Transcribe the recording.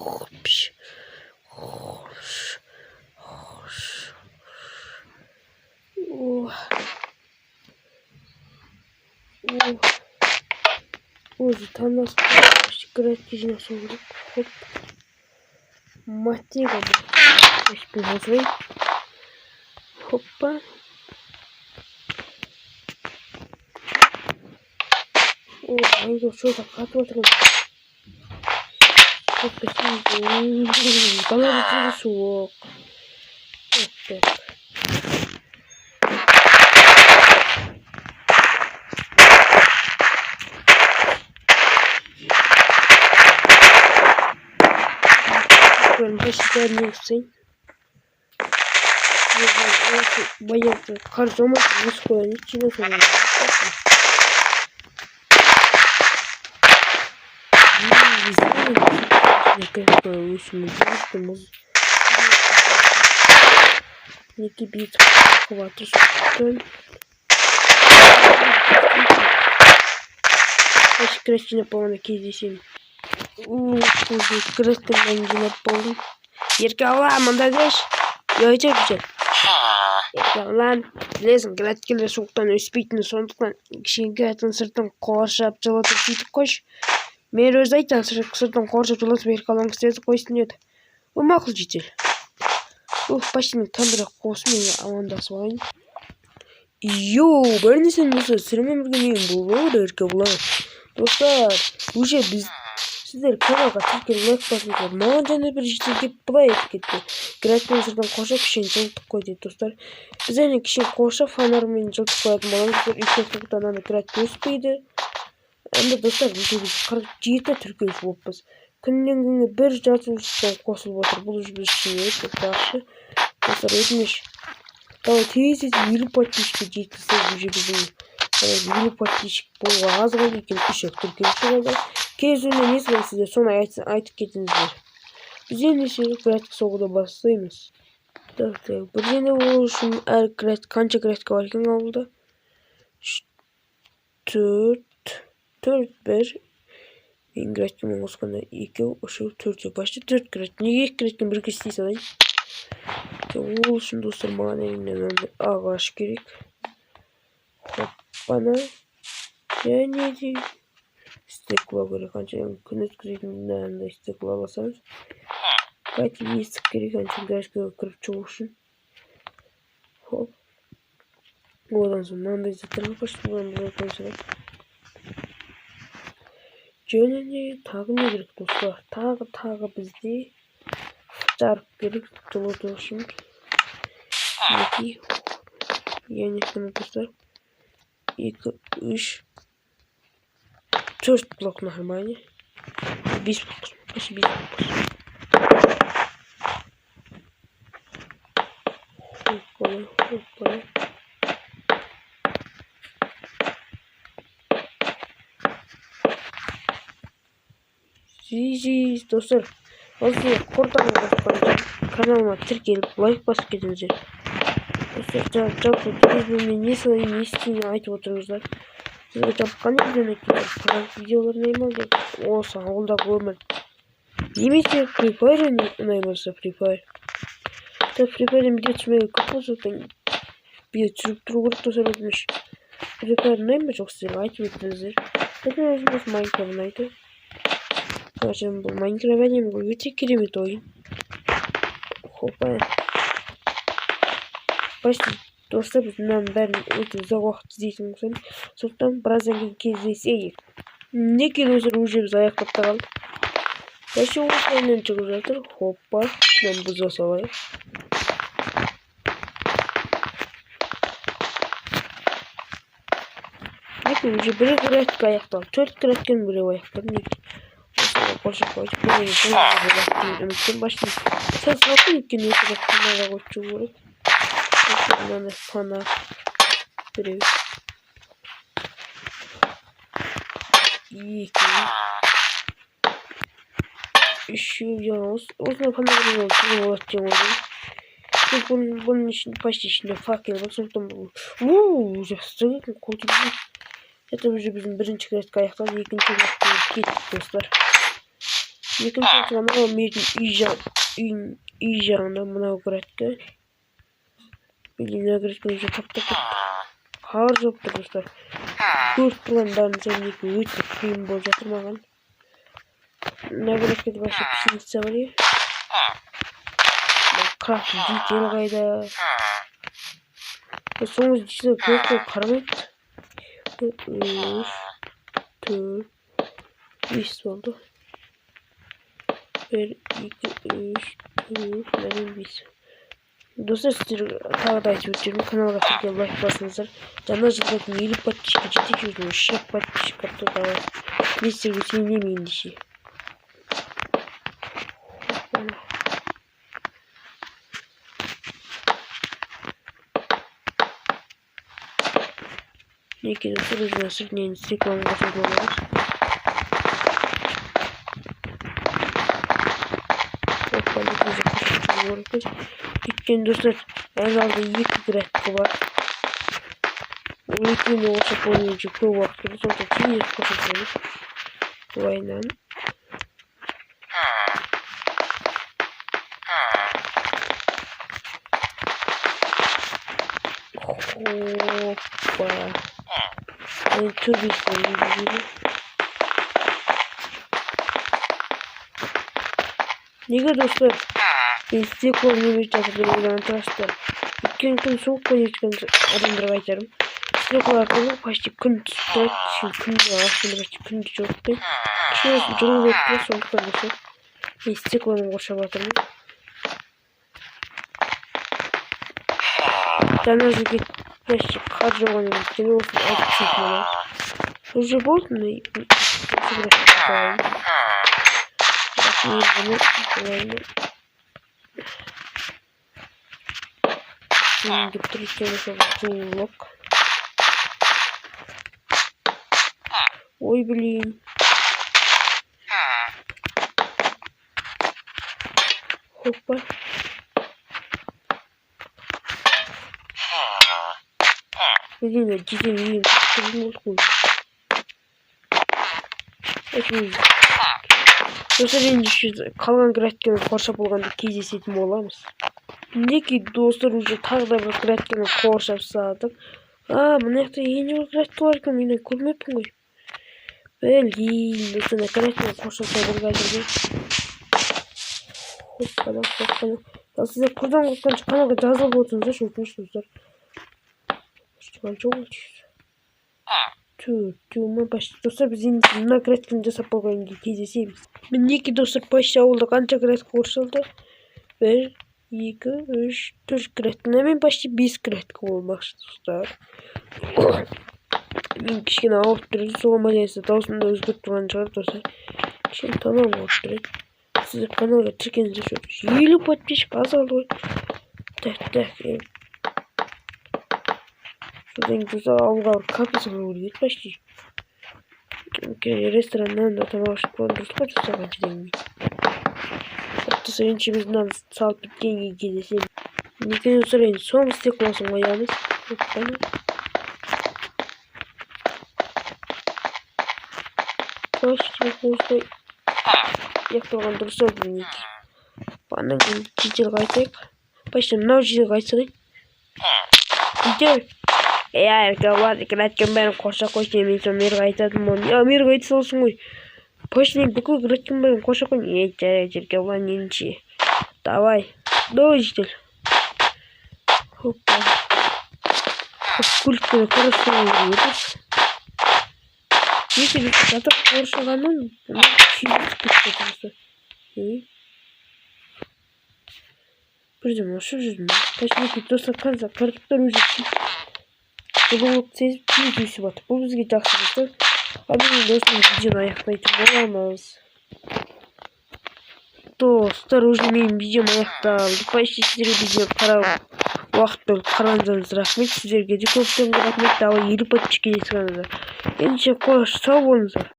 Hoş. Hoş. Hoş. Там нас играть бизнес урок. Хоп. Мотива. Используй. Хопа. Айда что так отводим. Бала суок. Так. Başlarını bayağı karşıma koyun içine soruyorum. Некий бит хватит, что красиво полно кездесем. Красиво на полно. Еркала, мандагаш. Яйца güzel. Lan bilesің граткелер суықтан өспейтіні сондықтан кішкене граттың сыртын қоршап жылытып сөйтіп қойшы. Мен өзі айтам сыртын қоршап жылытып еркалаң кісілерді қойсын деді. Ол мақұл жетел. Почти тандырақ қосымен амандасып алайын. Бір нәрсені болса сірімен бірге мен болды еркебұлан. Достар, уже біз сіздер каналға тіркеліп лайк басыңыздар. Маған және бір жетел деп былай етіп кетті. Граттың сыртын қоршап кішкене жылытып қой дейді достар. Біз әне кішкене қоршап фонармен жылытып қоятын боламыз. Үйткені ана гратт өспейді. Әнді достар, біз 47 тіркеліс болыппыз. Күннен күнге бір жазылушыдан қосылып отыр. Бұл біз үшін өте жақсы. Достар, өтініш. Давай тез 50 подписчикке жеткізсек уже біздің 50 подписчик болуға аз ғой екен. 3-ақ тіркеліс болды. Кезінде не сіздер соны айтып кетіңіздер. Біз ендеше гратт соғуды бастаймыз. Так, бірдеңе ол үшін әр гратт қанша граттқа бар екен ауылда? 4 мен граттың қосқанда 2 3 4 почти 4 гратт. Неге 2 граттың бірге істей салайын? Ол үшін достар маған әйінен ағаш керек. Хоппана. Және де стекло керек. Қанша күн өткізетін андай стекло аласамыз. Қайты есік керек. Қанша граттқа кіріп шығу үшін. Хоп. Одан соң мынандай заттарға почти бұлан қойсақ. Және де тағы не керек достар? Тағы бізде жарық керек жылыту үшін. Яғни достар 2 3 4 блок нормально. 5 блок. Почти 5 блок. Хоппа. Жи, достар. Осы қортаны басқан каналыма тіркеліп лайк басып кетіңіздер. Достар, жалпы мен не салайын, не істейін айтып отырыңыздар. Сізге жалпы қандай видеоны айтыңыздар? Пранк видеолар ұнайды ма? Осы ауылдағы өмір. Немесе Free Fire ұнай болса Free Fire. Free Fire'ден видео түсірмеуге көп болса, видео түсіріп тұру керек достар өтініш. Free Fire ұнай ма жоқ сіздерге айтып өтіңіздер. Осы Minecraft ұнайды. Бұл Minecraft әлемі өте керемет ойын. Хопа. Почти достар біз мынаның бәрін өте ұзақ уақыт іздейтін болсам, сондықтан біраздан кейін кездесейік. Неге достар уже біз аяқтап та қалдық. Почти осылайынан шығып жатыр. Хоппа. Мен бұза салайық. Уже бір граттқа аяқталды. 4 граттен біреу аяқталды. Неге? Қоршап қойдық. Бұл үміттен башын сәз қалсын еткен өте граттен қойып шығу керек. Мынандай фонар біреу. 2 3 осындай фонармен болады деп ойлаймын. Бұның ішінде почти ішінде факел бар. Сондықтан бұл жақсы екен қолтымды. Это уже біздің бірінші граттқа аяқталды, екінші граттқа кеттік достар. Екінші анау менің үй жағында мынау градка. Мына градка уже таптап кетті. Қар жоқ тұр достар. Көріп тұрғандарын сәнекі өте қиын болып жатыр маған. Мына градкада вообще пшеница бар иә. Крафт детель қайда. Соңыз детель көп қарамайды. 3, 4, 5 oldu. 1, 2, 3, 4, 5. Dostlar sizlere tağda айтып өтемін. Каналға тіркеліп лайк басыңыздар. Жаңа жылға дейін 50 подписчикке жетейік жүрмін. 3 подписчик атты давай. Мен сіздерге сенемін ендеше. Неке достар өзіне сыртынан стекланы қосып аламыз. Өйткені достар айналды 2 градка бар. Ол екеуіне қосып ойыншы көп уақыт кетеді. Сондықтан тез қосып аламыз. Былайынан. Опа. Мен төбесіне жүргізеді. Неге достар? Мен стекло немесе жатыр ойлаған тұрасыздар. Өткен күн суық қой өткен адамдарға айтарым. Стекло арқылы почти күн түсіп тұрады. Күнде астында почти күнде жоқ қой. Кішкене жылы өтті сондықтан достар. Мен стеклоны қоршап жатырмын. Жаңа жылға почти қар жауған өйткені осыны айтып түсетін болады. Уже болды ма? Ой, блин. Опа. Блин, детей Достар енді қалған градканы қоршап болғанда кездесетін боламыз. Неке достар уже тағы да бір градканы қоршап салдым. Мына жақта енді бір градка бар екен, мен көрмеппін ғой. Блин, достар градканы қоршап салдым қазірде. Хоппана. Сіздер құрдан қосқанша каналға жазылып отырсыңыздар, өтініш достар. Қанша болчиз? Ту, почти достар біз енді мына градканы жасап болған кезде кездесеміз. Мінеки достар почти ауылда қанша градка қоршалды? 1, 2, 3, 4 градка. Мен почти 5 градка болмақшы достар. Мен кішкене ауырып тұрды, соған байланысты даусымды өзгеріп тұрған шығар достар. Кішкене тамам ауырып тұрды. Сіздер каналға тіркеліңіздер, 50 подписчик азалды ғой. Так. Содан кейін ауылға кафесін көргенде почти. Рестораннан да тамақ ішіп болған дұрыс қой жасаған жерден. Тіпті сүйіншімізді салып біткенге кездесеміз. Неке достар енді соңғы стеклосын қоямыз. Почти осылай яқтырған дұрыс ау деймін неке. Анан кейін жетел қайтайық. Почти мынау жетел қайтсағай. Жетел. Әркелер градканы бәрін қоршап қойсын, мен соны мерге айтадым оны. Мерге айта салсын ғой. Почти бүкіл градканы бәрін қоршап қойсын. Әркелер ненше. Давай жетел. Хоппа. Көлікпен қоршаған өтіс. Неке жатып қоршағанын күйіп кетті. Бірден ашып жүрдім. Почти достар қанса картоптар өзі бұл сезіп тез өсіп жатыр. Бұл бізге жақсы достар. Біздің достар видеоны аяқтайтын боламыз. Достар, уже менің видеом аяқталды. Почти сіздерге видеоны қарап уақыт бөліп қарағаныңызға рахмет. Сіздерге де көптен рахмет. Давай 50 подписчикке жеткізіңіздер. Ендеше қош, сау болыңыздар.